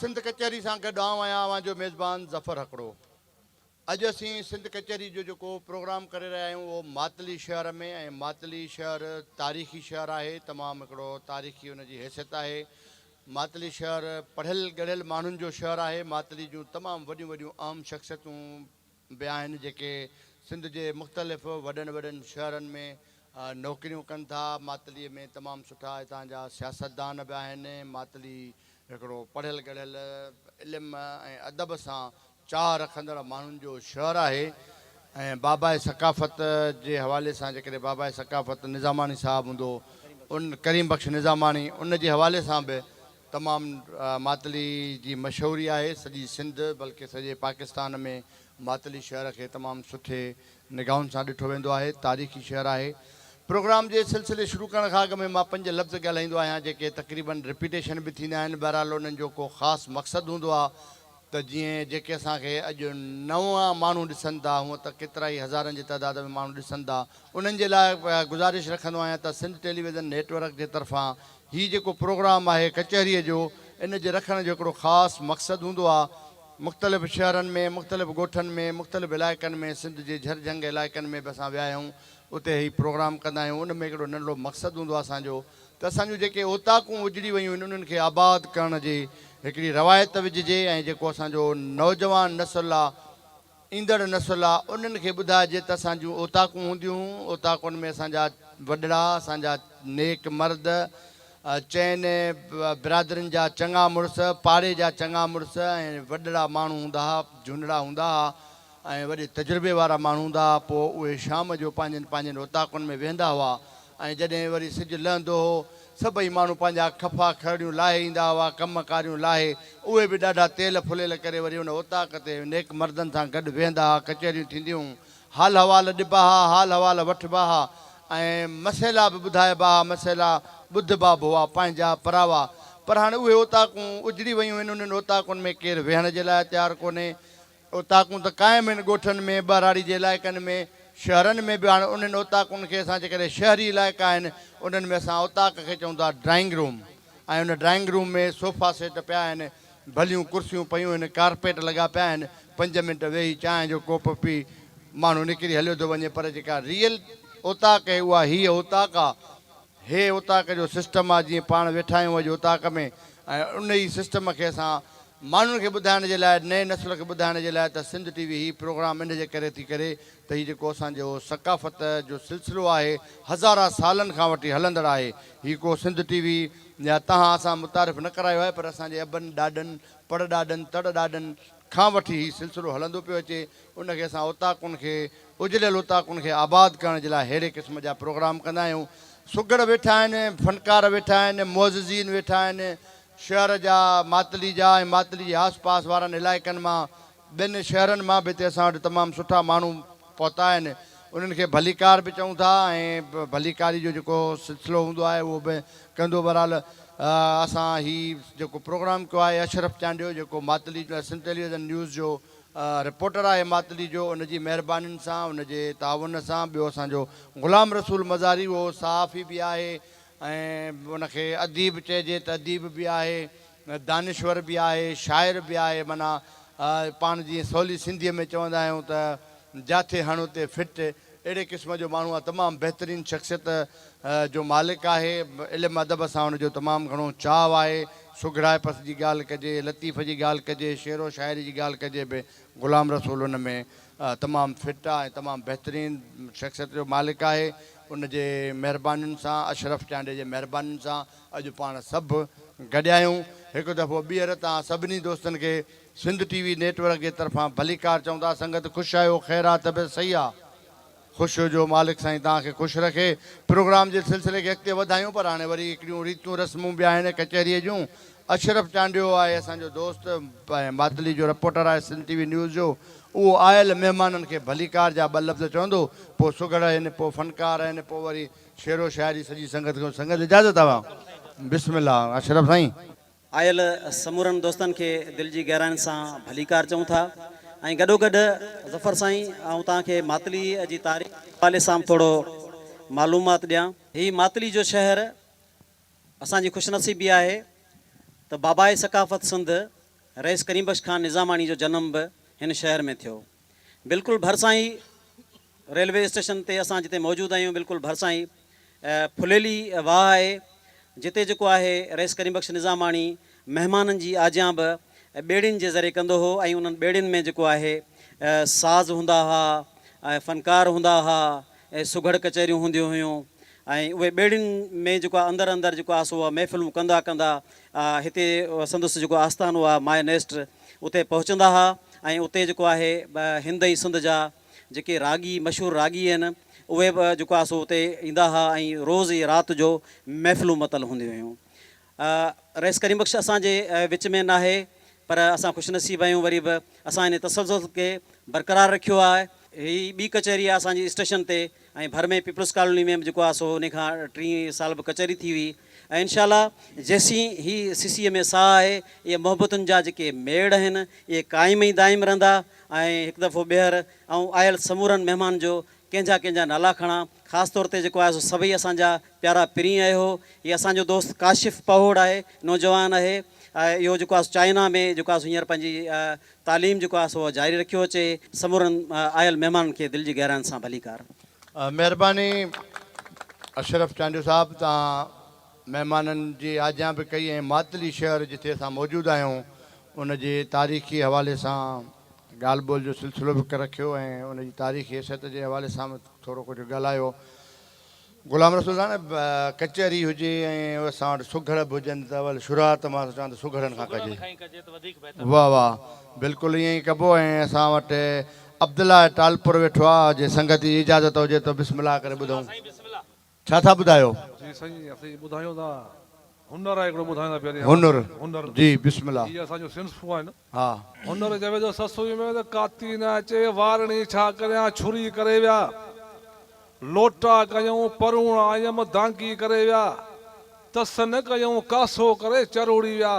सिंध कचहरी सां गॾु आवां जो मेज़बान ज़फ़र हकड़ो। अॼु असीं सिंध कचहरी जो जेको प्रोग्राम करे रहिया आहियूं उहो मातली शहर में, ऐं मातली शहर तारीख़ी शहर आहे, तमामु हिकिड़ो तारीख़ी उनजी हैसियत आहे। मातली शहर पढ़ियल गढ़ियल माण्हुनि जो शहर आहे। मातली जूं तमामु वॾियूं वॾियूं आम शख़्सियतूं बि आहिनि जेके सिंध जे मुख़्तलिफ़ वॾनि वॾनि शहरनि में नौकरियूं कनि था। मातलीअ में तमामु सुठा हितां जा सियासतदान बि आहिनि। मातली हिकिड़ो पढ़ियल गढ़ियल इल्म ऐं अदब सां चाह रखंदड़ माण्हुनि जो शहर आहे। ऐं बाबाए सकाफ़त जे हवाले सां जेकॾहिं बाबाए सकाफ़त निज़ामानी साहिबु हूंदो, उन करीम बख़्श निज़ामानी, उन जे हवाले सां बि तमामु मातली जी मशहूरी आहे। सॼी सिंध बल्कि सॼे पाकिस्तान में मातली शहर खे तमामु सुठे निगाहुनि सां ॾिठो वेंदो आहे। तारीख़ी शहर आहे। प्रोग्राम जे सिलसिले शुरू करण खां अॻु में मां 5 लफ़्ज़ ॻाल्हाईंदो आहियां जेके तक़रीबन रिपीटेशन बि थींदा आहिनि। बहरहाल उन्हनि जो को ख़ासि मक़सदु हूंदो आहे त जीअं जेके असांखे अॼु नवां माण्हू ॾिसनि था, हूअं त केतिरा ई हज़ारनि जी तइदाद में माण्हू ॾिसनि था, उन्हनि जे लाइ गुज़ारिश रखंदो आहियां त सिंध टेलीविज़न नेटवर्क जे तरफ़ां हीउ जेको प्रोग्राम आहे कचहरीअ जो, इन जे रखण जो हिकिड़ो ख़ासि मक़सदु हूंदो आहे। मुख़्तलिफ़ शहरनि में, मुख़्तलिफ़ ॻोठनि में, मुख़्तलिफ़ इलाइक़नि में, सिंध जे झरझंग इलाइक़नि में बि असां विया आहियूं, उते ही प्रोग्राम कंदा आहियूं। उन में हिकिड़ो नंढिड़ो मक़सदु हूंदो आहे असांजो त असांजूं जेके ओताकूं उजड़ी वियूं आहिनि उन्हनि खे आबाद करण जी हिकिड़ी रवायत विझिजे, ऐं जेको असांजो नौजवान नसुल आहे, ईंदड़ नसुल आहे, उन्हनि खे ॿुधाइजे त असांजूं ओताकूं हूंदियूं। ओताकुनि में असांजा वॾड़ा, असांजा नेक मर्द, चइनि बिरादरियुनि जा चङा मुड़ुस, पाड़े जा चङा मुड़ुस ऐं वॾड़ा माण्हू हूंदा हुआ, झुनड़ा हूंदा हुआ ऐं वॾे तजुर्बे वारा माण्हू हूंदा हुआ। पोइ उहे शाम जो पंहिंजनि ओताकुनि में वेंदा हुआ, ऐं जॾहिं वरी सिजु लहंदो हो सभई माण्हू पंहिंजा खफ़ा खड़ियूं लाहे ईंदा हुआ, कम कारियूं लाहे, उहे बि ॾाढा तेल फुलियल करे वरी उन ओताक ते नेक मर्दनि सां गॾु वेहंदा हुआ। कचहरियूं थींदियूं, हाल हवाल ॾिबा हुआ, हाल हवाल वठिबा हुआ ऐं मसइला बि ॿुधाइबा हुआ, मसइला ॿुधबा बि हुआ पंहिंजा परावा। पर हाणे उहे ओताकूं उजड़ी वियूं आहिनि। उन्हनि ओताकुनि में केरु वेहण जे लाइ तयारु कोन्हे। ओताकूं त क़ाइमु आहिनि ॻोठनि में, ॿाराड़ी जे इलाइक़नि में, शहरनि में बि। हाणे उन्हनि ओताकुनि खे असां जेकॾहिं शहरी इलाइक़ा आहिनि उन्हनि में असां ओताक खे चऊं था ड्राइंग रूम, ऐं उन ड्राइंग रूम में सोफ़ा सेट पिया आहिनि, भलियूं कुर्सियूं पियूं आहिनि, कारपेट लॻा पिया आहिनि। 5 मिंट वेही चांहि जो कोप पी माण्हू निकिरी हलियो थो वञे। पर जेका रियल ओताक आहे उहा हीअ ओताक आहे। हे ओताक जो सिस्टम आहे जीअं पाण वेठा आहियूं अॼु ओताक में, ऐं उन ई सिस्टम खे असां माण्हुनि खे ॿुधाइण जे लाइ, नए नस्ल खे ॿुधाइण जे लाइ त सिंध टीवी ही प्रोग्राम इन जे करे थी करे त हीउ जेको असांजो सकाफ़त जो सिलसिलो आहे हज़ारा सालनि खां वठी हलंदड़ आहे। हीउ को सिंध टीवी या तव्हां असां मुतारिफ़ न करायो आहे, पर असांजे अबनि ॾाॾनि, पड़ ॾाॾनि, तड़ ॾाॾनि खां वठी हीउ सिलसिलो हलंदो पियो अचे। उनखे असां ओताकुनि खे, उजड़ियल ओताकुनि खे आबाद करण जे लाइ अहिड़े क़िस्म जा प्रोग्राम कंदा आहियूं। सुगड़ वेठा आहिनि, फनकार वेठा आहिनि, मुअज़्ज़िज़ीन वेठा आहिनि, शहर जा, मातली जा ऐं मातली जे आस पास वारनि इलाइक़नि मां, ॿिनि शहरनि मां बि हिते असां वटि तमामु सुठा माण्हू पहुता आहिनि। उन्हनि खे भलीकार बि चऊं था, ऐं भलीकारी जो जेको सिलसिलो हूंदो आहे उहो बि कंदो। बहरहाल असां हीउ जेको प्रोग्राम कयो आहे, अशरफ चांडियो जेको मातली सिंध टेलीविज़न न्यूज़ जो रिपोर्टर आहे मातली जो, उनजी महिरबानियुनि सां, उनजे ताउन सां। ॿियो असांजो ग़ुलाम रसूल मज़ारी, उहो सहाफ़ी बि आहे ऐं उनखे अदीब चइजे त अदीब बि आहे, दानिश्वर बि आहे, शाइर बि आहे। माना पाण जीअं सवली सिंधीअ में चवंदा आहियूं त जाथे हणो ते फिट, अहिड़े क़िस्म जो माण्हू आहे। तमामु बहितरीनु शख़्सियत जो मालिक आहे। इल्मु अदब सां हुनजो तमामु घणो चाव आहे। सुघड़ाइपस जी ॻाल्हि कजे, लतीफ़ जी ॻाल्हि कजे, शेरो शाइरी जी ॻाल्हि कजे बि, ग़ुलाम रसूल हुन में तमामु फिट आहे ऐं तमामु बहितरीनु शख़्सियत जो मालिक आहे। उनजे महिरबानियुनि सां, अशरफ चांडे जे महिरबानियुनि सां अॼु पाण सभु गॾिया आहियूं। हिकु दफ़ो ॿीहर तव्हां सभिनी दोस्तनि खे सिंध टीवी नेटवर्क जे तरफ़ां भलीकार चऊं था। संगत ख़ुशि आहियो, ख़ैरात बि सही आहे, ख़ुशि हुजो, मालिक साईं तव्हांखे ख़ुशि रखे। प्रोग्राम जे सिलसिले खे अॻिते वधायूं, पर हाणे वरी हिकिड़ियूं रीतियूं रस्मूं बि आहिनि कचहरीअ जूं। अशरफ चांडियो आहे असांजो दोस्त, मातली जो रिपोर्टर आहे सिंध टीवी न्यूज़ जो। उहो आयल महिमाननि खे भलीकार जा 2 लफ़्ज़ चवंदो, पोइ सुगड़ आहिनि, पोइ फनकार आहिनि, पोइ वरी शेरो शाइरी सॼी संगत खे। संगत इजाज़त आहे, बिस्मिल्लाह। अशरफ साईं। आयल समूरनि दोस्तनि खे दिलि जी गहराइनि सां भलीकार चऊं था, ऐं गॾोगॾु ज़फ़र साईं ऐं तव्हांखे मातली जी तारीख़ हवाले सां थोरो मालूमात ॾियां। हीउ मातली जो शहर असांजी ख़ुशनसीबी आहे त बाबाए सकाफ़त सिंध रईस करीम बख्श खान निज़ामानी जो जनम बि हिन शहर में थियो। बिल्कुलु भरिसां ई रेलवे स्टेशन ते असां जिते मौजूदु आहियूं, बिल्कुलु भरिसां ई फुलेली वाह आहे, जिते जेको आहे रईस करीम बख्श निज़ामानी महिमाननि जी आजियां बि ॿेड़ियुनि जे ज़रिए कंदो हो। ऐं उन्हनि ॿेड़ियुनि में जेको आहे साज़ हूंदा हुआ ऐं फ़नकार हूंदा हुआ ऐं सुघड़ कचहरियूं हूंदियूं हुयूं। ऐं उहे ॿेड़ियुनि में जेको आहे अंदरि अंदरि जेको आहे सो उहा महफ़िलूं कंदा कंदा हिते संदसि जेको आस्थानो आहे माए नेस्ट उते पहुचंदा हुआ। ऐं उते जेको आहे हिंद ऐं सिंध जा जेके रागी मशहूरु रागी आहिनि उहे बि जेको आहे सो उते ईंदा हुआ ऐं रोज़ ई राति जो महफ़िलूं मतल हूंदियूं हुयूं। रईस करीम बख्श असांजे विच में न आहे, पर असां ख़ुशनसीब आहियूं वरी बि असां इन तसलसल खे बरक़रार रखियो आहे। हीअ ॿी कचहरी आहे असांजी स्टेशन ते, ऐं भर में पीपल्स कॉलोनी में बि जेको आहे सो उन खां 3 साल बि कचहरी थी हुई। ऐं इनशाला जेसीं ही सीसीअ में साह आहे, इहे मोहबतुनि जा जेके मेड़ आहिनि इहे क़ाइम ई दाइम रहंदा। ऐं हिकु दफ़ो ॿीहर ऐं आयल समूरनि महिमान जो कंहिंजा नाला खणा, ख़ासि तौर ते जेको आहे सो सभई असांजा प्यारा पिरी आयो। हीअ असांजो दोस्त काशिफ़ पहोड़ आहे, नौजवान आहे। इहो जेको आहे चाइना में जेको आहे हींअर पंहिंजी तालीम जेको आहे सो जारी रखियो अचे। समूरनि आयल महिमाननि खे दिलि जी गहराइनि सां भलीकार। महिरबानी अशरफ चांडियो साहिबु, तव्हां महिमाननि जी आज्ञा बि कई ऐं मातली शहर जिथे असां मौजूदु आहियूं उनजे तारीख़ी हवाले सां ॻाल्हि ॿोल जो सिलसिलो बि रखियो ऐं उनजी तारीख़ी हैसियत जे हवाले सां थोरो कुझु ॻाल्हायो। ग़ुलाम रसूल साहिब, कचहरी हुजे ऐं असां वटि सुघड़ बि हुजनि त वरी शुरूआत मां चवां त सुघड़नि खां कजे। वाह वाह, बिल्कुलु ईअं ई कबो। ऐं असां वटि अब्दुल्ला टालपुर वेठो आहे, जे संगत जी इजाज़त हुजे त बिस्मिल्लाह करे ॿुधूं। छा था ॿुधायो? जी साईं, असीं ॿुधायूं था हुनर आहे हिकिड़ो ॿुधाईंदा पहिरीं। हुनर जी, बिस्मिल्लाह। इहे असांजो सिंफ़ू आहिनि। हा, हुनर चवे थो ससुई में त काती न अचे, वारणी छा करियां छुरी करे विया, लोटा कयूं परूण आयम दांगी करे विया, तस न कयूं कासो करे चरोड़ी विया,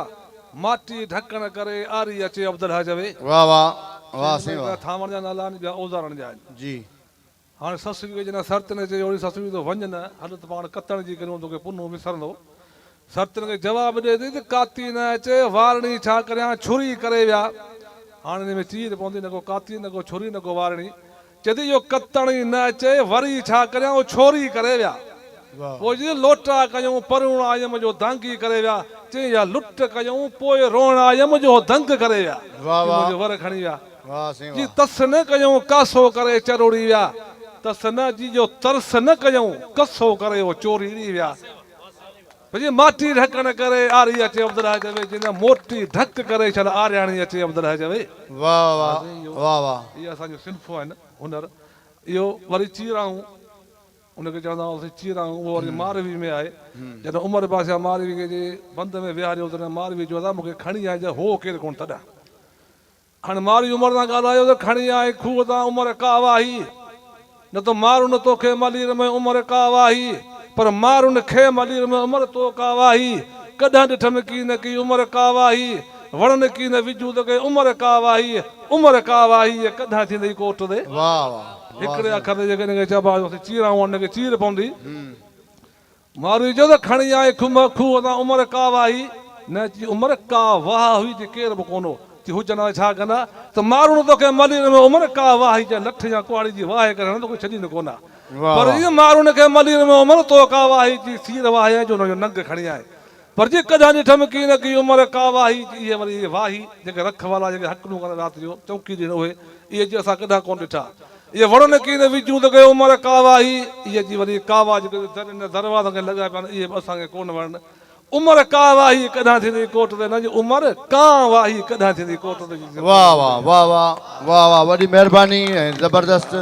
माटी ढकण करे आरी अचे अब्दुल्ला चवे। वाह वाह वाह साईं वाह। थामण जा नाला आहिनि, ॿिया औज़ारनि जा आहिनि। जी, हाणे ससु बि जॾहिं सर्त न चए ओड़ी ससु बि तो वञ न, हल त पाण कतण जी करियूं, तोखे पुनो विसरंदो। सर्त खे जवाबु ॾे थी त काती न अचे, वारणी छा करियां छुरी करे विया। हाणे हिन में चीर पवंदी, न को काती न को छुरी न को वारणी। चए इहो कतण ई न अचे, वरी छा करियां उहो छोरी करे विया। पोइ जी लोटा कयूं परूण आयम जो दांगी करे विया, चई या लुट कयूं पोइ रोण आयम जो दंग करे विया। वर खणी विया जी, तस न कयूं कासो करे चरोड़ी विया, तस न जी जो तरस न कयूं कसो करे वो चोरी विया। भई माटी ढकण करे आरी अचे अब्दुल्ला चवे, जिन मोटी ढक करे छल आरियाणी अचे अब्दुल्ला चवे। वाह वाह वाह वाह। इहे असांजो सिंफ़ू आहिनि हुनर। इहो वरी चीराऊं, उनखे चवंदा हुआसीं चीराऊं, उहो वरी मारवी में आहे। जॾहिं उमर बादशाह मारवी खे जे बंद में विहारियो तॾहिं मारवी चयो था मूंखे खणी आहे, जो हो केरु कोन तॾहिं। हाणे मारवी उमर सां ॻाल्हायो त खणी आहे खूह तां उमर का वाही, न त मारुन तोखे मलीर में उमर का वाही, पर मारुन खे मलीर में उमर तो का वाही, कॾहिं ॾिठमि की न की उमर का वाही, वणन की न विझूं त के उमर का वाही, उमर का वाही कॾहिं थींदी कोट ते। वाह वाह। हिकिड़े अखर ते जेके हिनखे चइबो आहे चीराऊं, हुनखे चीर पवंदी। मारवी चयो त खणी आहे खूह तां उमर का वाही, न जी उमर का वाह हुई जे केर बि कोन्हो, हुजनि छा कंदा त मारुन तोखे मलीर में उमर का वाही, लठ या कुआड़ी जी वाह करे त कोई छॾी न कोन। पर इहो मारुन खे मलीर में उमर तो का वाही जी सीर वाहे जो हुनजो नंग खणी आहे। पर जी कॾहिं ॾिठमि की न की उमर का वाही, इहे वरी इहे वाही जेके रख वारा जेके हकलूं कंदा राति जो चौकी ॾिण, उहे इहे जी असां कॾहिं कोन ॾिठा। इहे वणन की न विझूं त के उमर का वाही, इहे जी वरी कावा जेके दरवाज़नि खे लॻाए पिया इहे असांखे कोन वणनि। उमर का वाही कॾहिं थींदी कोट ते, न जी उमर का वाही कॾहिं थींदी कोट ते। वाह वाह वाह वाह वाह वाह, वॾी महिरबानी ऐं ज़बरदस्त।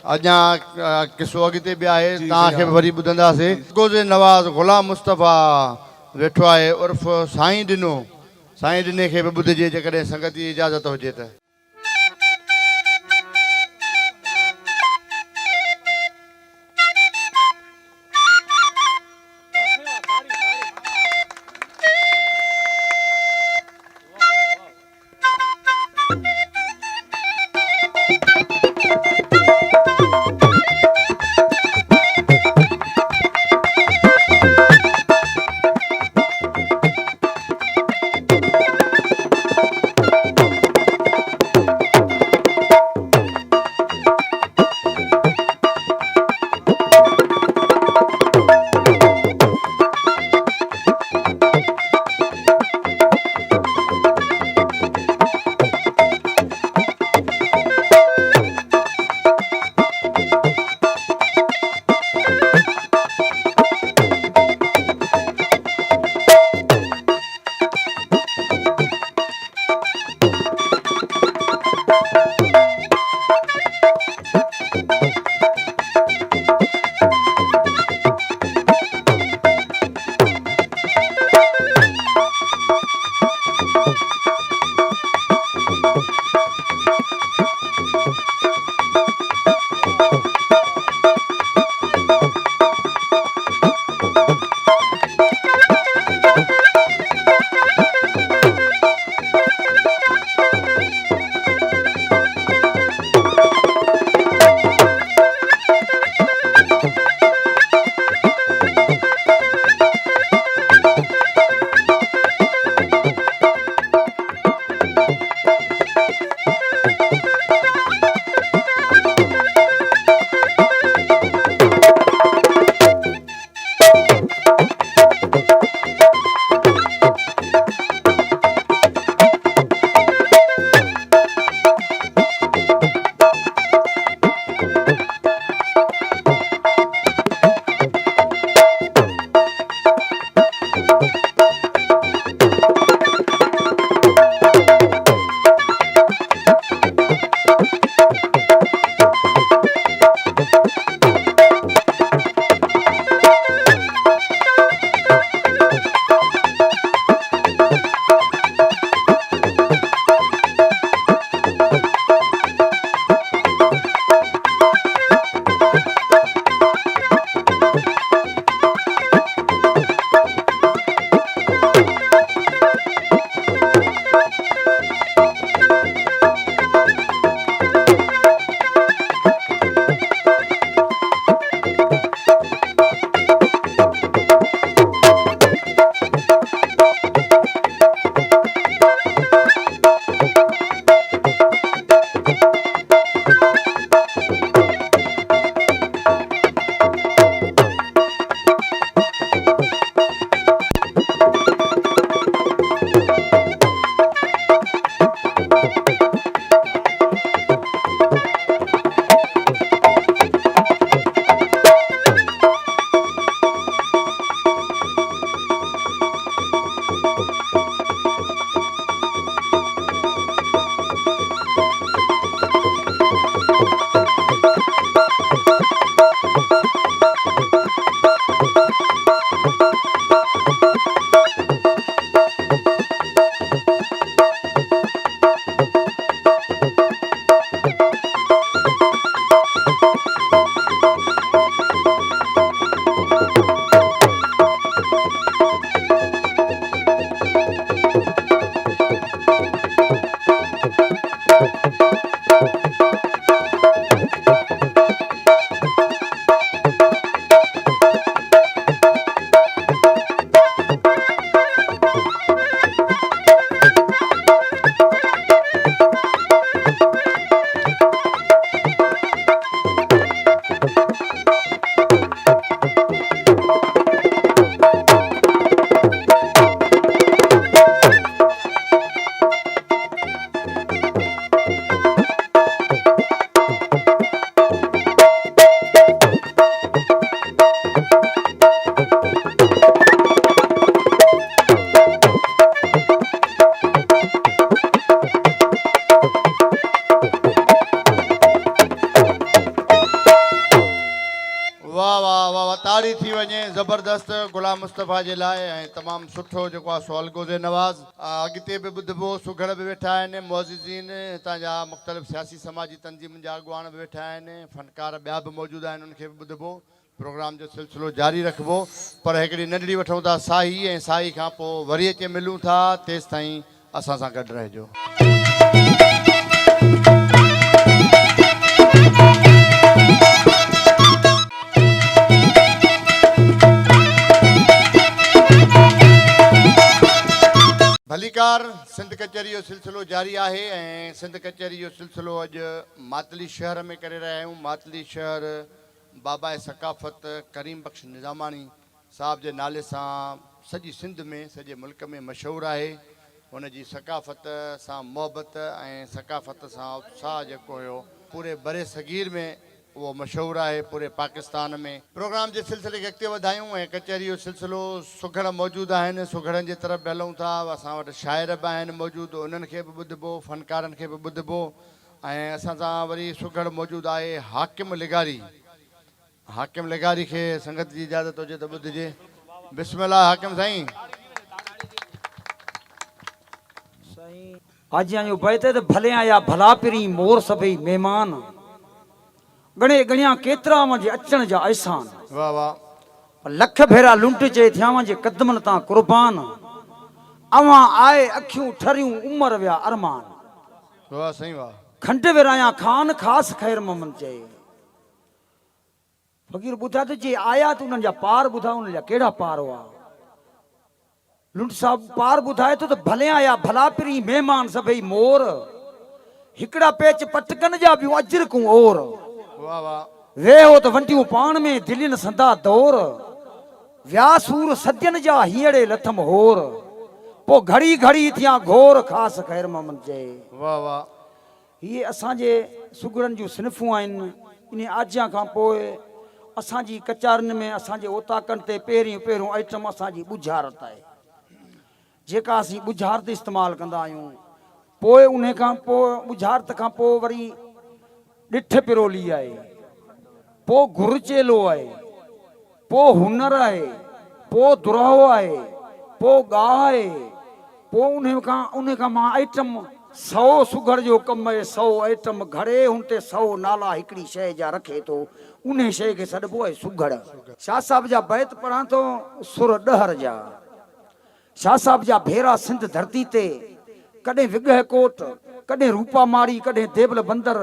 अञा किसो अॻिते बि आहे, तव्हांखे बि वरी ॿुधंदासीं। गोज़े नवाज़ ग़ुलाम मुस्तफ़ा वेठो आहे उर्फ़ साईं ॾिनो, साईं ॾिने खे बि ॿुधिजे जेकॾहिं संगत जी इजाज़त हुजे त। वाह वाह वाह वाह, ताड़ी थी वञे ज़बरदस्त गुलाम मुस्तफ़ा जे लाइ ऐं तमामु सुठो जेको आहे सो अलगोज़े नवाज़। अॻिते बि ॿुधिबो, सुघड़ बि वेठा आहिनि, मुअज़्ज़िज़ीन हितां जा मुख़्तलिफ़ सियासी समाजी तंज़ीमुनि जा अॻुवान बि वेठा आहिनि, फ़नकार ॿिया बि मौजूदु आहिनि, उनखे बि ॿुधिबो। प्रोग्राम जो सिलसिलो जारी रखिबो, पर हिकिड़ी नंढड़ी वठूं था साही, ऐं साही खां पोइ वरी अचे मिलूं था। तेसि ताईं असां सां गॾु रहिजो। भलीकार सिंध कचहरी जो सिलसिलो जारी आहे ऐं सिंध कचहरी जो सिलसिलो अॼु मातली शहर में करे रहिया आहियूं। मातली शहर बाबा सकाफ़त करीम बख्श निज़ामानी साहब जे नाले सां सॼी सिंध में, सॼे मुल्क में मशहूरु आहे। हुन जी सकाफ़त सां मोहबत ऐं सकाफ़त सां उत्साह जेको हुयो पूरे बरे सगीर में वो मशहूरु आहे, पूरे पाकिस्तान में। प्रोग्राम जे सिलसिले खे अॻिते वधायूं ऐं कचहरी जो सिलसिलो सुघड़ मौजूदु आहिनि, सुघड़नि जे तरफ़ बि हलूं था। असां वटि शाइर बि आहिनि मौजूदु, उन्हनि खे बि ॿुधिबो, फ़नकारनि खे बि ॿुधिबो। ऐं असां सां वरी सुघड़ मौजूदु आहे हाकिम लिगारी। हाकिम लिगारी खे संगत जी इजाज़त हुजे त ॿुधिजे। बिस्मिल्लाह हाकिम साईं। आज जो बैत त भले आया भला पिरी मोर सभई मेहमान, गणे गणिया केतरा मुंहिंजे अचण जा एहसान। वाह वाह। लख भेरा लुंट जे थिया मुंहिंजे कदमनि तां कुर्बान, अवां आए अखियूं ठरियूं उमर विया अरमान। वाह सही वाह। खंड विराया खान खास खैर मोहम्मद चए। फ़कीर ॿुधा त जे आया त उन्हनि जा पार ॿुधा, उन्हनि जा कहिड़ा पार हुआ। लुंट साहब पार ॿुधाए थो त भले आया भला पिरी महिमान सभई मोर, हिकिड़ा पेच पटकनि जा ॿियूं अजरकूं और। वाह वाह। वे हो त वंटियूं पाण में दिलियुनि संदा दौर, व्यासूर सजन जा हीअड़े लथम होर, पो घड़ी घड़ी थिया घोर खास खैर मोहम्मद चए। वाह वाह। ये असांजे सुगड़नि जूं सिनफूं आहिनि। इन आज्ञा खां पोइ असांजी कचारनि में असांजे ओताकनि ते पहिरियों आइटम असांजी बुझारत आहे, जेका असीं बुझारत इस्तेमालु कंदा आहियूं। पोइ उन खां पोइ बुझारत खां पोइ वरी ॾिठ पिरोली आहे, पोइ घुरचेलो आहे, पोइ हुनर आहे, पोइ दुराहो आहे, पोइ गाह आहे, पोइ उन खां मां आइटम 100 सुघड़ जो कम आहे। 100 आइटम घड़े हुन ते 100 नाला हिकिड़ी शइ जा रखे थो, उन शइ खे सॾिबो आहे सुघड़। शाह साहब जा बैत पढ़ां थो सुर ॾहर जा। शाह साहब जा भेरा सिंध धरती ते, कॾहिं विगह कोट, कॾहिं रूपा मारी, कॾहिं देवल बंदर,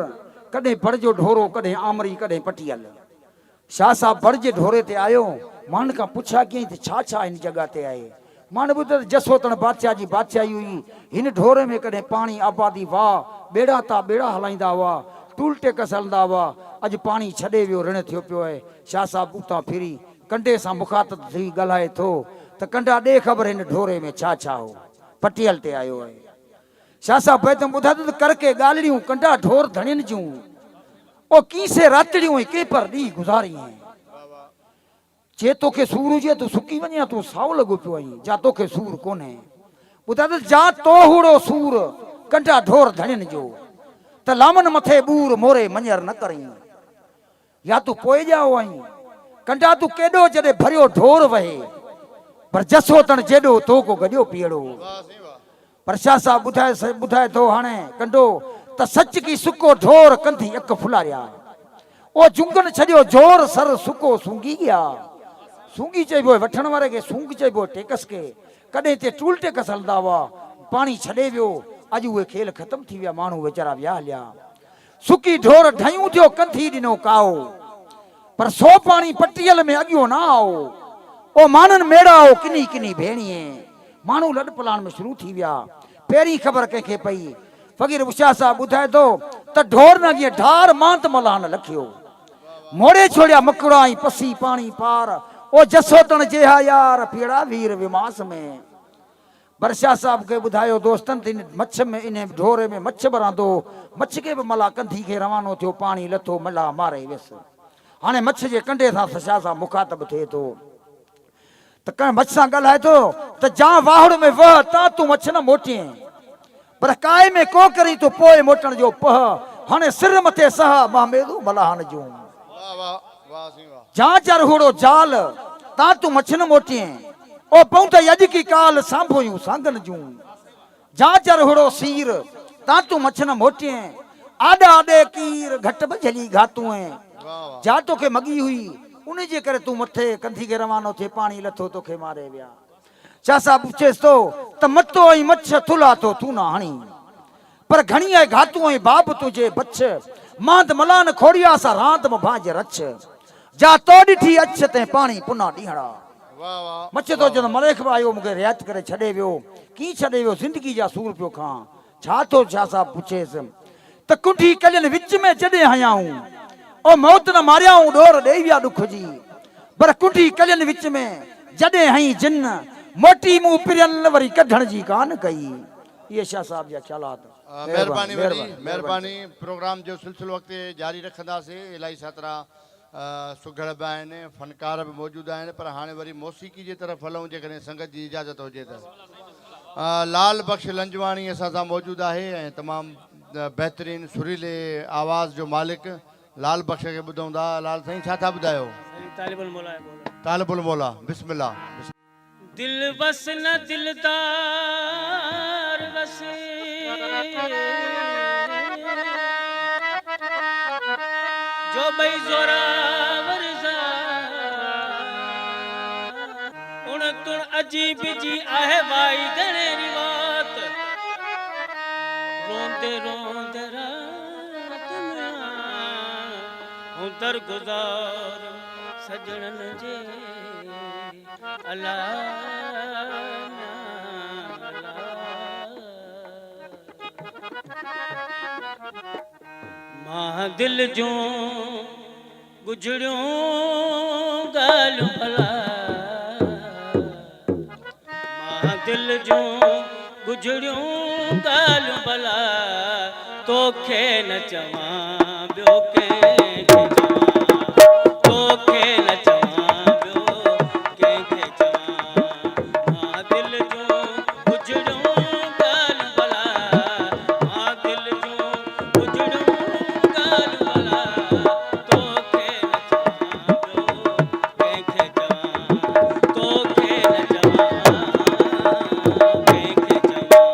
कॾहिं बड़ जो ढोरो, कॾहिं आमरी, कॾहिं पटियल। शाह साहब बड़ जे ढोरे ते आयो, मान खां पुछा कयईं त छा हिन जॻह ते आहे। मान ॿुधो त जसोतण बादशाह जी बादशाही हुई, हिन ढोरे में कॾहिं पाणी आबादी वाह, बेड़ा ता बेड़ा हलाईंदा हुआ, टूल टेकस हलंदा हुआ। अॼु पाणी छॾे वियो, ऋण थियो पियो आहे। शाह साहब उतां फिरी कंडे सां मुखातब थी ॻाल्हाए थो त कंडा ॾे ख़बर हिन ढोरे में छा छा हो। पटियल ते आयो आहे। शाह साहब बैत ॿुधा त करके ॻाल्हियूं कंडा ढोर धणियुनि जूं, ओ कीसे रातड़ियूं के पर ॾींहुं गुज़ारी। जे तोखे सूर हुजे तूं सुकी वञे, तूं साओ लॻो पियो आहीं, जा तोखे सूर कोन्हे। ॿुधा त जा तो हुड़ो सूर कंडा ढोर धणियुनि जो, त लामन मथे बूर मोरे मञर न करी। या तू पोइ जाओ आई कंडा तू केॾो जॾहिं भरियो ढोर वहे पर जसो तण जेॾो तो को गॾियो पीअड़ो। वाह साईं वाह। पर शाह साहब ॿुधाए थो हाणे कंडो त सच की सुको ढोर कंधी अक फुलारिया ओ जुंगन छॾियो जोर सर सुको सूंगी गया। सूंगी चइबो वठण वारे खे सूंग चइबो टेकस खे। कॾहिं ते टूल टेकस हलंदा हुआ पाणी छॾे वियो अॼु उहे खेल ख़तम थी विया माण्हू वीचारा विया हलिया। सुकी ढोर ढयूं थियो कंधी ॾिनो काओ पर सो पाणी पटियल में अॻियो न आओ। ओ मानन मेड़ा हो किनी किनी भेणीअ माण्हू लॾ पलाण में शुरू थी विया। पहिरीं ख़बर कंहिंखे पई फ़कीर उषा साहब ॿुधाए थो त ढोर न कीअं ढार मांत मलान लखियो मोड़े छोड़िया मकड़ा ई पसी पाणी पार ओ जसो तण जेहा यार पीड़ा वीर विमास में। बरशा साहब के ॿुधायो दोस्तन इन मच्छ में इन ढोरे में मच्छ बरांदो मच्छ के भी मला कंधी के रवानो थियो पानी लथो मला मारे वियस। हाणे मच्छ जे कंडे सां शाह साहब मुखातब थिए थो त कण मच्छ सां ॻाल्हाए थो त जा वाहड़ में वह ता तू मच्छ न मोटी पर काय में को करी तो पोए मोटण जो पह हाणे सिर मथे सह महमेदू मलाहन जूं। वाह वाह वाह साईं वाह। जा चरहुड़ो जाल ता तू मच्छ न मोटी ओ पौंत अज की काल सांभोयूं सांगन जूं। जा चरहुड़ो सीर ता तू मच्छ न मोटी आडा आडे कीर घट बजली घातू वाह वाह। जा तोखे मगी हुई उन जे करे तू मथे कंधी के रवानो थे पानी लथो तोखे मारे विया। शाह साहब पूछेस तो त मतो ऐं मच्छ थुला तो तू ना हणी पर घणी आहे घातू ऐं बाप तुझे बच्छ मांद मलान खोड़िया सा रात में भांज रछ जा तो ॾिठी अछ ते पानी पुना ॾीहड़ा। वाह वाह। मच्छ तो जद मलेख आयो मूंखे रियायत करे छॾे वियो की छॾे वियो ज़िंदगी जा सूर पियो खां छा तो शाह साहब पुछेस त कुंडी कलियन विच में जॾे हयाऊं ओ मौत न मारियाऊं डोर ॾेई विया दुख जी पर कुंडी कलियन विच में जॾे हई जिन मोटी मुंह पिरियल वरी कढण जी कान कई। ये शाह साहब जा ख्यालात। मेहरबानी मेहरबानी। प्रोग्राम जो सिलसिलो अॻिते जारी रखंदासीं। इलाही सातरा सुघड़ बि आहिनि फनकार बि मौजूदु आहिनि पर हाणे वरी मौसीकी जी तरफ़ हलूं जेकॾहिं संगत जी इजाज़त हुजे त। लाल बख्श लंजवाणी असां सां मौजूदु आहे ऐं तमामु बहितरीनु सुरीले आवाज़ जो मालिक लाल बख्श खे ॿुधूं था। लाल साईं छा था ॿुधायो? तालिबुल मौला बिस्मिल्लाह। दिल बस न दिलदार बस जो भई जोरावर उण तुण अजीब जी आहे वाई गणे रिवात रोंदे रोंदे रात में हूं दरगुज़ार सजणन जे अल्लाह मां दिल जूं गुजरियूं ॻाल्हियूं भला मां दिल जूं गुजरियूं ॻाल्हियूं भला तोखे न चवां ॿियो कंहिंखे चवां तोखे न चवां ॿियो कंहिंखे चवां मां दिल जूं गुजरियूं ॻाल्हियूं भला मां दिल जूं गुजरियूं ॻाल्हियूं भला तोखे न चवां ॿियो कंहिंखे चवां तोखे न चवां कंहिंखे चवां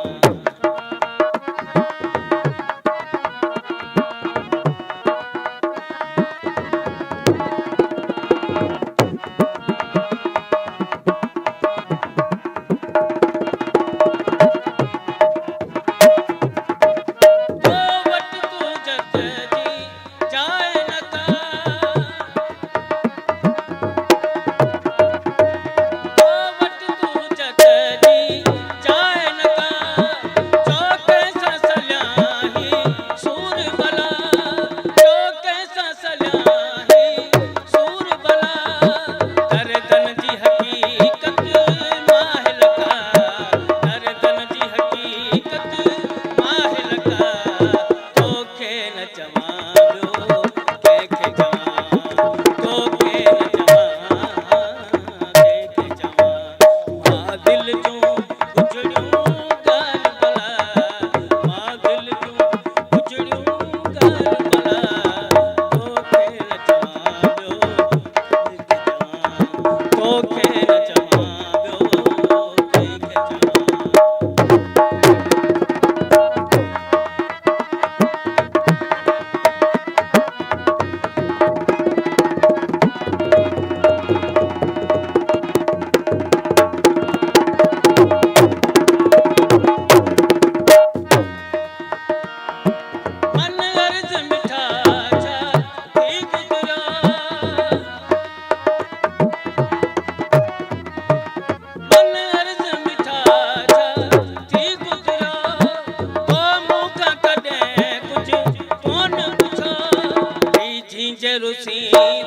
झींझे रुसी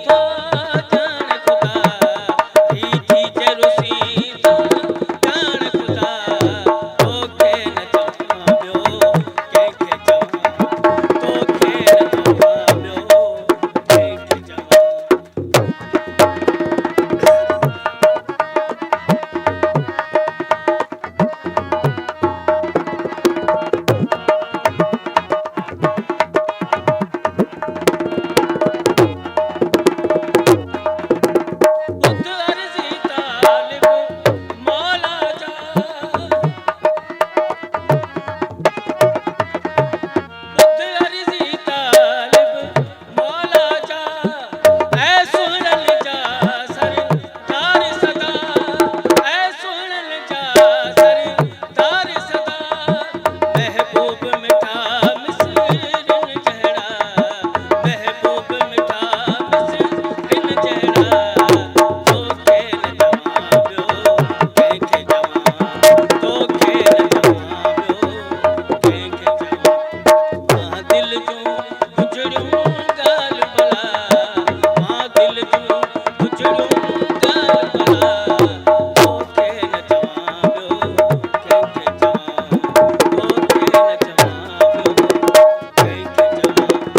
थो जान खुदा ही झींझे रुसी थो जान खुदा तोखे न चवां ॿियो कंहिंखे चवां तोखे न चवां ॿियो कंहिंखे चवां बुध अर्ज़ी तालिब मौला जा बुध अर्ज़ी तालिब मौला जा ऐ सुणल जा सरदार सदा ऐ सुणल जा सरदार सदा महबूब मिठा मिसरिन जहिड़ा महबूब मिठा मिसरिन जहिड़ा तोखे न चवां ॿियो कंहिंखे चवां तोखे न चवां ॿियो कंहिंखे चवां मां दिल जूं गुजरियूं ॻाल्हि भला मां दिल जूं गुजरियूं ॻाल्हि भला तोखे न चवां ॿियो कंहिंखे चवां तोखे न चवां ॿियो कंहिंखे चवां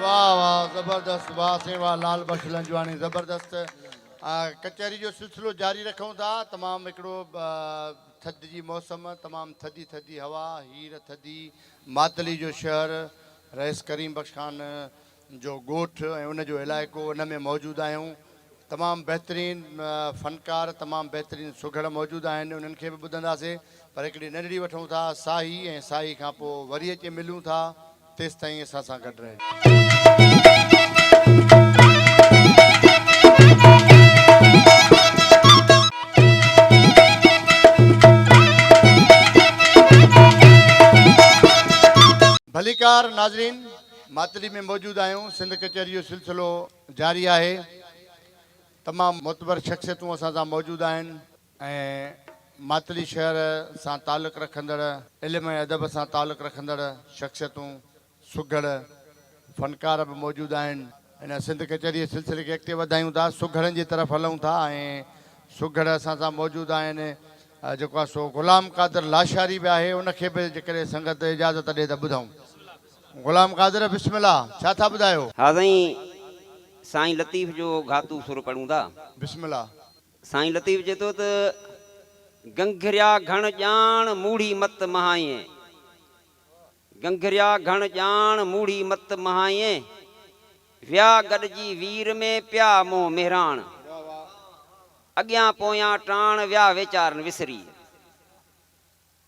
वाह वाह ज़बरदस्त वाह से वाह लाल बख्श लंजवाणी ज़बरदस्त कचहरी जो सिलसिलो जारी रखूं था तमामु हिकिड़ो थधि जी मौसम तमामु थधी थधी हवा हीर थधी मातली जो शहर रईस करीम बख्श खान जो ॻोठ ऐं उनजो इलाइक़ो उन में मौजूदु आहियूं तमामु बहितरीन फ़नकार तमामु बहितरीन सुघड़ मौजूदु आहिनि उन्हनि खे बि ॿुधंदासीं पर हिकिड़ी नंढड़ी वठूं था साही ऐं साही खां पोइ वरी अची मिलूं था तेसि ताईं असां सां गॾु रहिजो भलीकार नाज़रीन मातली में मौजूदु आहियूं सिंध कचहरी जो सिलसिलो जारी आहे तमामु मोतबर शख़्सियतूं असां सां मौजूदु आहिनि ऐं मातली शहर सां तालुक़ु रखंदड़ इल्म ऐं अदब सां तालुक़ु रखंदड़ शख़्सियतूं सुघड़ फ़नकार बि मौजूदु आहिनि हिन सिंध कचहरी जे सिलसिले खे अॻिते वधायूं था सुघड़नि जी तरफ़ हलूं था ऐं सुघड़ असां सां मौजूदु आहिनि जेको आहे सो ग़ुलाम क़ादिर लाशारी बि आहे उनखे बि जेकॾहिं संगत इजाज़त ॾिए त ॿुधूं ग़ुलाम क़ादिर बिस्मिल्लाह छा था ॿुधायो हा साईं साईं लतीफ़ जो घातू सुर पढ़ूं था बिस्मिल्लाह साईं लतीफ़ चए थो त गंघरिया घण ॼाण मूढ़ी मत महाए गंघरिया घण ॼाण मूढ़ी मत महाए विया गॾिजी वीर में पिया मोह मेहराण अॻियां पोयां टाण विया वीचारन विसरी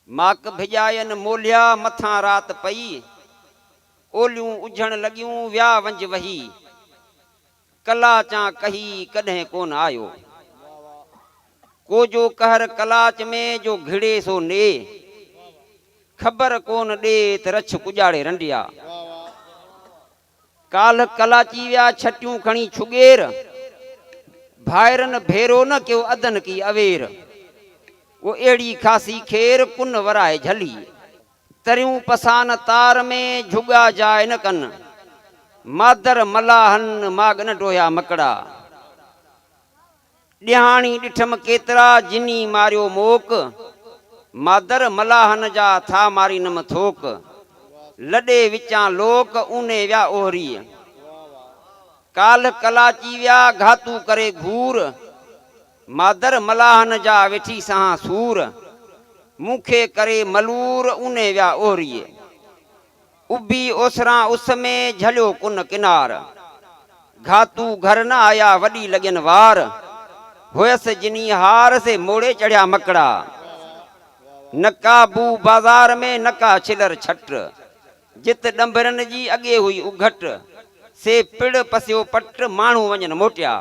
माक भिॼायन मोलिया मथां रात पई ओलियूं उझण लॻियूं विया वंज वही कला चा कही कॾहिं कोन आयो को जो कहर कलाच में जो घिड़े सो ने ख़बर कोन ॾे त रछ कुॼाड़े रंडिया काल्ह कलाची विया छटियूं खणी छुगेर भाइरन भेरो न कयो अदन की अवेर वो एड़ी खासी खेर कुन वराए झली तरियूं पसान तार में झुगा जाए न कन मादर मलाहन माग न डोया मकड़ा ॾिहाणी ॾिठम केतिरा जिनी मारियो मोक मादर मलाहन जा था मारी नम थोक लॾे विचां लोक ऊने विया ओहरी काल कलाची विया घातू करे घूर मादर मलाहन जा वेठी सहा सूर मूंखे करे मलूर ऊने विया ओहरी उभी ओसरा उस में झलियो कुन किनार घातू घर न आया वॾी लॻन वार हुयसि जिनी हार से मोड़े चढ़िया मकड़ा नका बू बाज़ार में नका छिलर छट जित डंबरन जी अॻे हुई उघट से पिड़ पसियो पट माण्हू वञन मोटिया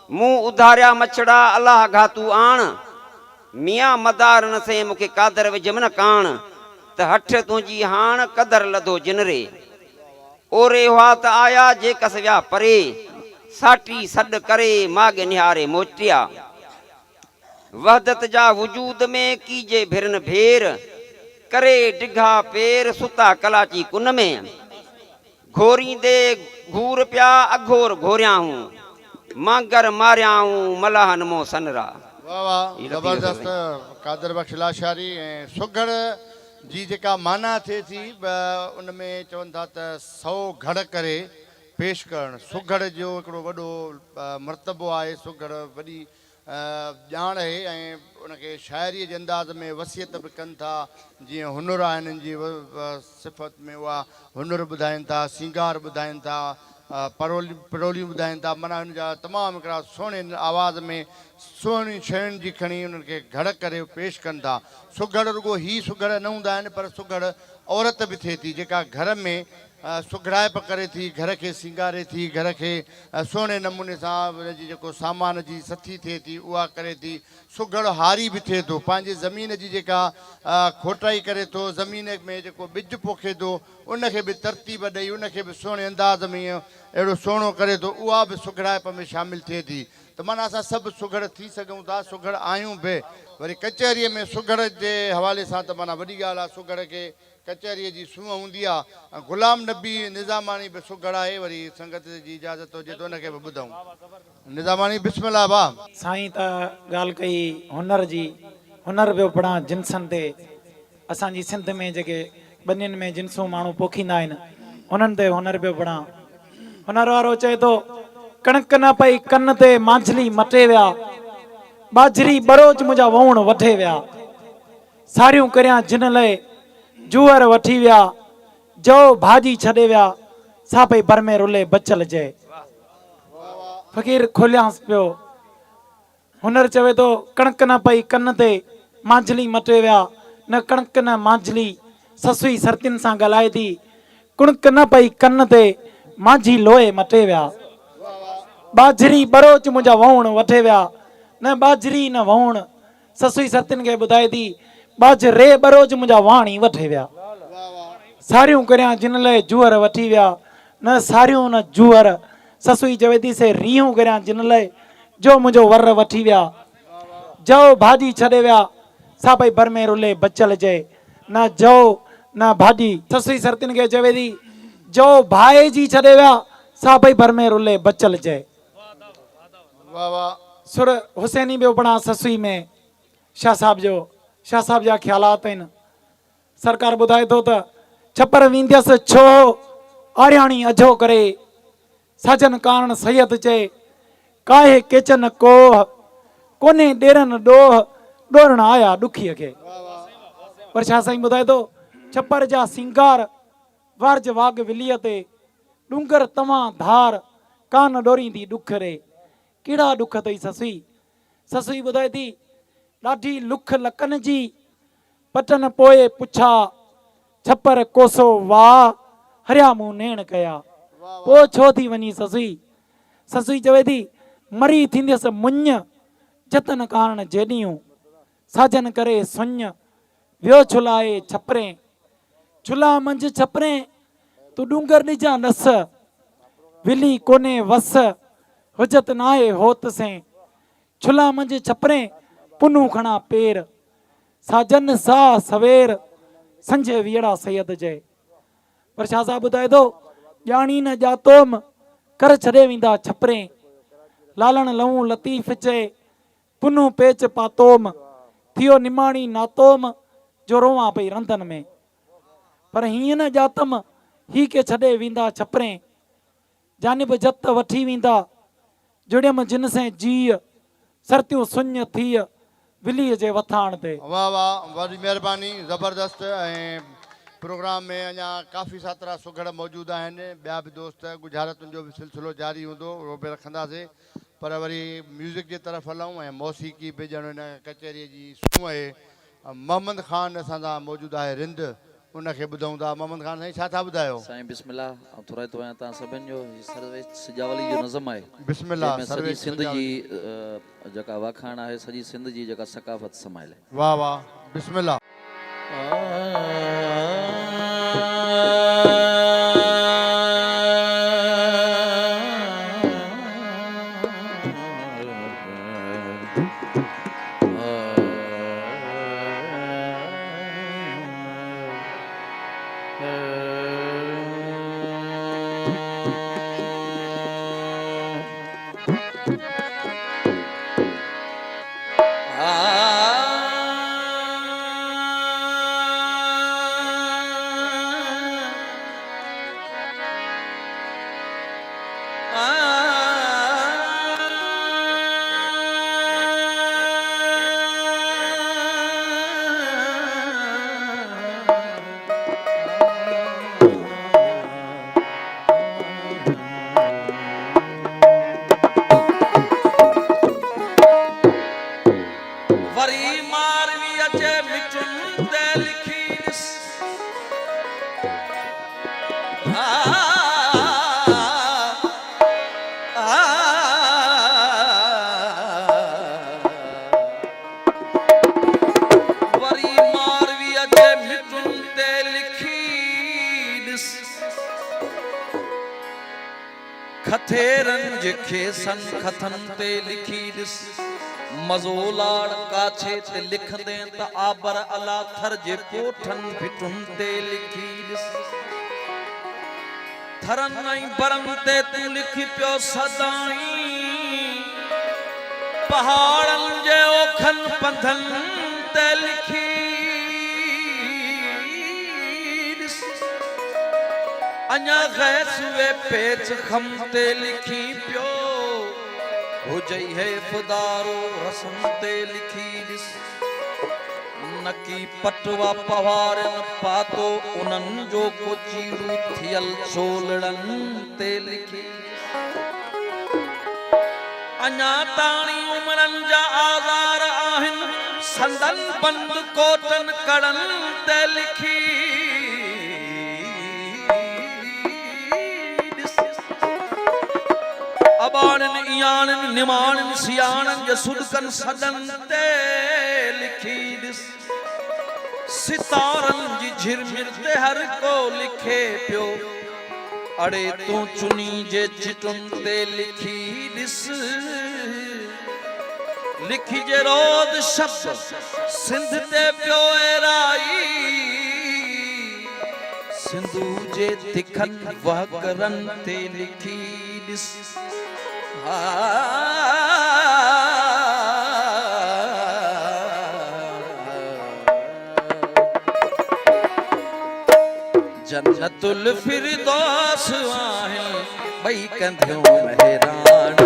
मूं उधारिया मछड़ा अलाह घातू आण मियाँ मदारन से मूंखे कादर विझम न काण त हठ तुंहिंजी हाण कदर लधो जिनरे ओरे हुआ त आया जे कस विया परे साटी सॾ करे माग निहारे मोटिया वहदत जा वजूद में कीजे भिरन भेर करे डिघा पेर सुता कलाची कुन में घोरींदे घूर पिया अघोर घोरिया हूं मांगर मारिया हूं मलाहन मो सनरा। वाह वाह ई लतीफ़ ज़बरदस्त कादर बख़्श लाशारी। ऐं सुघड़ जी जेका माना थिए थी उन में चवनि था त 100 घड़ करे पेश करणु। सुघड़ जो हिकिड़ो वॾो मर्तबो आहे, सुघड़ वॾी ॼाण आहे ऐं उनखे शाइरीअ जे अंदाज़ में वसियत बि कनि था। जीअं हुनुर आहिनि हिननि जी सिफ़त में उहा हुनुर ॿुधाइनि था, सींगार ॿुधाइनि था, परोलियूं ॿुधाइनि था। माना हुन जा तमामु हिकिड़ा सुहिणे आवाज़ में सुहिणी शयुनि जी खणी उन्हनि खे घड़ करे पेश कनि था। सुघड़ रुॻो ही सुघड़ न हूंदा आहिनि, पर सुघड़ औरत बि थिए थी जेका घर में सुघड़ाइप करे थी, घर खे सींगारे थी, घर खे सुहिणे नमूने सां उनजी जेको सामान जी सथी थिए थी उहा करे थी। सुघड़ हारी बि थिए थो, पंहिंजी ज़मीन जी जेका खोटाई करे थो, ज़मीन में जेको ॿिज पोखे थो उनखे बि तरतीब ॾेई उनखे बि सुहिणे अंदाज़ में अहिड़ो सुहिणो करे थो, उहा बि सुघड़ाइप में शामिलु थिए थी। त माना असां सभु सुघड़ थी सघूं था, सुघड़ आहियूं बि। वरी कचहरीअ में सुघड़ जे हवाले सां त माना वॾी ॻाल्हि आहे। सुघड़ खे कचहरीअ जी सूंहं हूंदी आहे। ग़ुलाम नबी निज़ामानी बि सुघड़ आहे। वरी संगत जी इजाज़त हुजे त उनखे बि ॿुधूं। निज़ामानी बिस्मिल्लाह भाउ। साईं त ॻाल्हि कई हुनर जी, हुनर पियो पढ़ा जिन्सनि ते। असांजी सिंध में जेके ॿनियुनि में जिन्सूं माण्हू पोखींदा आहिनि उन्हनि ते हुनर पियो पढ़ा। हुनर वारो चए थो कणक न पई कन ते मांझली मटे विया, बाजरी बरोच मुंहिंजा वहण वठे विया, सारियूं करियां जिन लाइ जूअर वठी विया, जौ भाॼी छॾे विया, सा पई बर में रुले बचल जय। फ़कीर खोलियांसि पियो। हुनर चवे थो कणक न पई कन ते मांझली मटे विया, न कणक न मांझली ससुई सरतियुनि सां ॻाल्हाए थी, कुणक न पई कन ते मांझी लोहे मटे विया, बाजरी बरोच मुंहिंजा वहण वठे विया, न बाजरी न वहण ससुई सरतियुनि खे ॿुधाए थी, बाजरे बरोच मुंहिंजा वाणी वठे विया, सारियूं करियां जिन लाइ जूअर वठी विया, न सारियूं न जूअर ससुई चवे थी से रीहूं करियां जिन लाइ जो मुंहिंजो वर वठी विया, जौ भाॼी छॾे विया, सा पई बर में रुले बचल जय। न जौ न भाॼी ससुई सरतियुनि खे चवे थी जौ भाए जी छॾे विया, सा पई बर में रुले बचल जय। वाह वाह। सुर हुसैनी ॿियो पढ़ा ससुई में शाह साहब जो। शाह साहब जा ख़्यालात आहिनि। सरकार ॿुधाए थो त छपर वींदसि छो आरियाणी अझो करे, साजन कारण सैयद चए काहे केचन कोह, कोने ॾेरन ॾोह ॾोरण आया ॾुखीअ खे। पर छा साईं ॿुधाए थो छपर जा सिंगार वारज वाग विलीअ ते, डूंगर तव्हां धार कान ॾोरींदी ॾुख रे। कहिड़ा ॾुख अथई ससुई? ससुई ॿुधाए थी ॾाढी लुख लकन जी, पटन पोइ पुछा छपर कोसो वाह, हरिया मूं नेण कया, पोइ छो थी वञी ससुई? ससुई चवे थी मरी थींदसि मुञ, जतन कारण जेॾियूं साजन करे सुञ, वियो छुलाए छपरे, छुला मंझि छपरे, तूं डूंगर ॾिजां नस, विली कोने वस, हुजत नाहे होत से, छुला मंझि छपरे, पुनू खणा पेर, साजन सा सवेर, संजय वीड़ा सैयद जय। पर शाह साहब ॿुधाए थो ॼाणी न ॼातोम, कर छॾे वेंदा छपरे, लालण लहूं लतीफ़ चए, पुनू पेच पातोम, थियो निमाणी नातोम, जो रोवां पई रंधन में। पर हीअं न ॼातम ही के छॾे वेंदा छपरे, जानिब जत वठी वेंदा, जुड़ियम जिन से जीअ, सरतियूं सुञ थीअ, विलीअ जे वथाण ते। वाह वाह, वॾी महिरबानी, ज़बरदस्त। ऐं प्रोग्राम में अञा काफ़ी सातरा सुघड़ मौजूदु आहिनि। ॿिया बि दोस्त गुजारतुनि जो बि सिलसिलो जारी हूंदो, उहो बि रखंदासीं। पर वरी म्यूज़िक जे तरफ़ हलूं ऐं मौसीक़ी बि ॼण हिन कचहरीअ जी सूंहं आहे। मोहम्मद ख़ान असां सां मौजूदु आहे रिंद, उनखे ॿुधूं था। मोहम्मद ख़ान साईं छा था ॿुधायो? साईं बिस्मिल्लाह, ऐं थोराइतो आहियां तव्हां सभिनि जो सर्वे सजावली जो नज़म आहे। बिस्मिल्लाह। सॼी सिंध जी जेका वाखाण आहे, सॼी सिंध जी जेका सकाफ़त समायल आहे। वाह वाह, बिस्मिल्लाह। वरी मारवी अचे मिठुन ते लिखी वरी मारवी अचे मिठुन ते लिखी खथेरन जे सन खथन ते लिखी मज़ोलाड़ काछे ते लिखंदे त आबर अला थर जे कोठन भिटुन ते लिखी थरन ऐं बरन ते तू लिखी पियो सदाई पहाड़न जे ओखन पंधन ते लिखी अञा गैसुए पेच खम ते लिखी पियो हो जई है फदारो रस्म ते लिखी नकी पटवा पवारन पातो उनन जो को चीरू थियल छोलड़न ते लिखी अञा ताणी उमरन जा आज़ार आहिन संदन बंद कोटन कड़न ते लिखी अबाणन इयाणन निमाणन सियाणन यसुदकन सदन ते लिखी सितारन जी झिरमिर ते हर को लिखे पियो अड़े तू चुनी जे चिटुन ते लिखी लिखी जे रोद शब्द सिंध ते पियो एराई सिंधु जे तिखन वहकरन ते लिखी जन्नतुल फिरदौस आहिन भई कंधियों महरान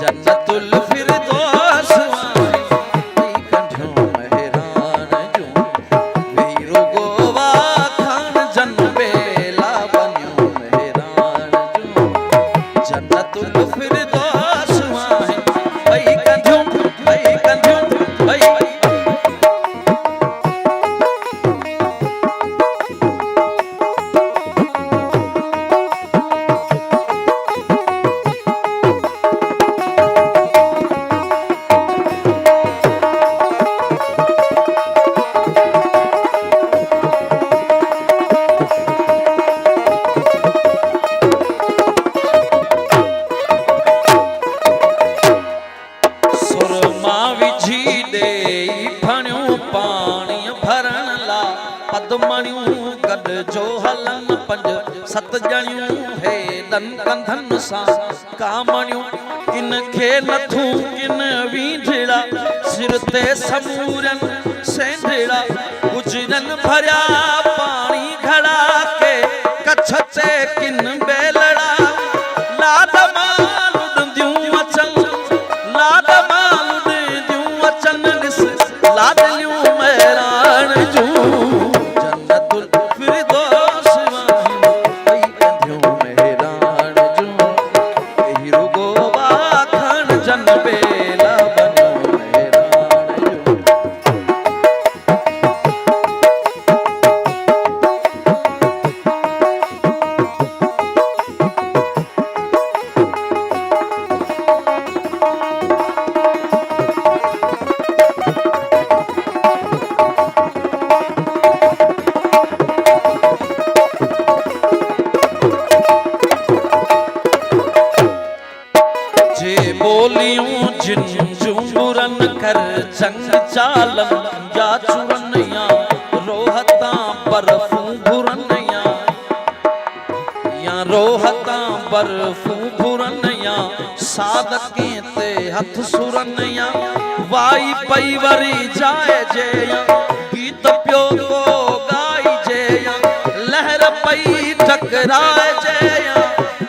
जन्नतुल फिरदौस आहिन भई कंधियों महरान जो वीरो गोवा खान जनबेला बनियो महरान जो जन्नतुल फिरदौस आहिन भई कंधियों भई कंधन सा कामणियों किन खे नथू किन वींझड़ा सिर ते समूरन सेंधड़ा गुजरन भरिया पानी घड़ा के कच्छ ते किन बेलड़ा लाद मालुदियूं अचन लाद मालुदियूं अचन ॾिस लादलियूं महरान जूं जन्नतुल फिरदौस आहिन भई कंधियों महरान जूं हीरो गोवा खान जनबेला बनियो महरान जूं कर जंग चालन जा चुरनिया रोहता बर्फू घुरनिया या रो हथां बर्फूं फुरन या सादकें ते हथ सुरन या वाई पई वरी जाए जे या गीत पियो को गाई जे या लहर पई टकराए जे या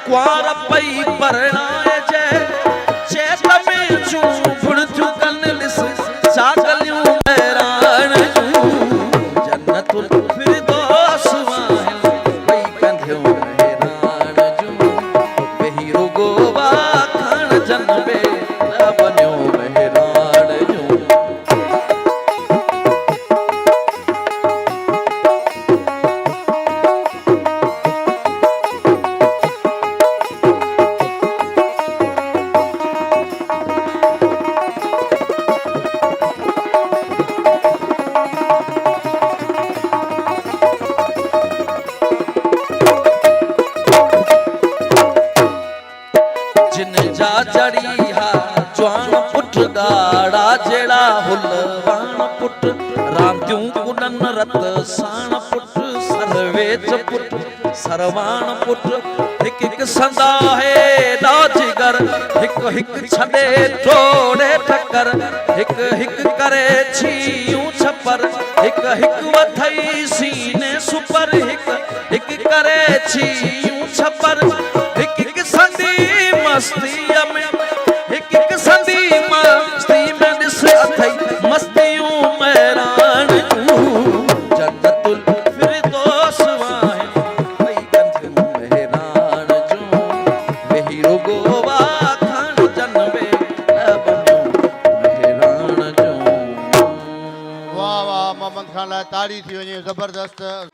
क्वार पई परणाए जे चेत में चूं कन लिस चागलियूं बहरान जूं जन्नतुल फिरदौस वाहिल वई कंधियूं बहरान जूं वही रुगो वाखण जनबे न बन्यो बहरान जूं जिन जा जड़ी हा जवान पुट गाड़ा जेड़ा हुलवान पुट रांदियूं कुनन रत साण पुट सरवेच पुट सरवान पुट हिक हिक संदा है दाजिगर हिक हिक छडे टोड़े टकर हिक हिक करे छियूं छपर हिक हिक वथई सीने सुपर हिक हिक करे छियूं छपर हिक हिक संदी मस्ती में हिक हिक संदी मस्ती में ॾिस अथई मस्तियूं मैरान जन्नतुल फिरदौस वाहिल वई कंधियूं बहरान जूं वेही रुगो वाखण जनबे न बन्यो बहरान जूं वाह वाह मोहम्मद खान लाइ ताड़ी थी वञे ज़बरदस्त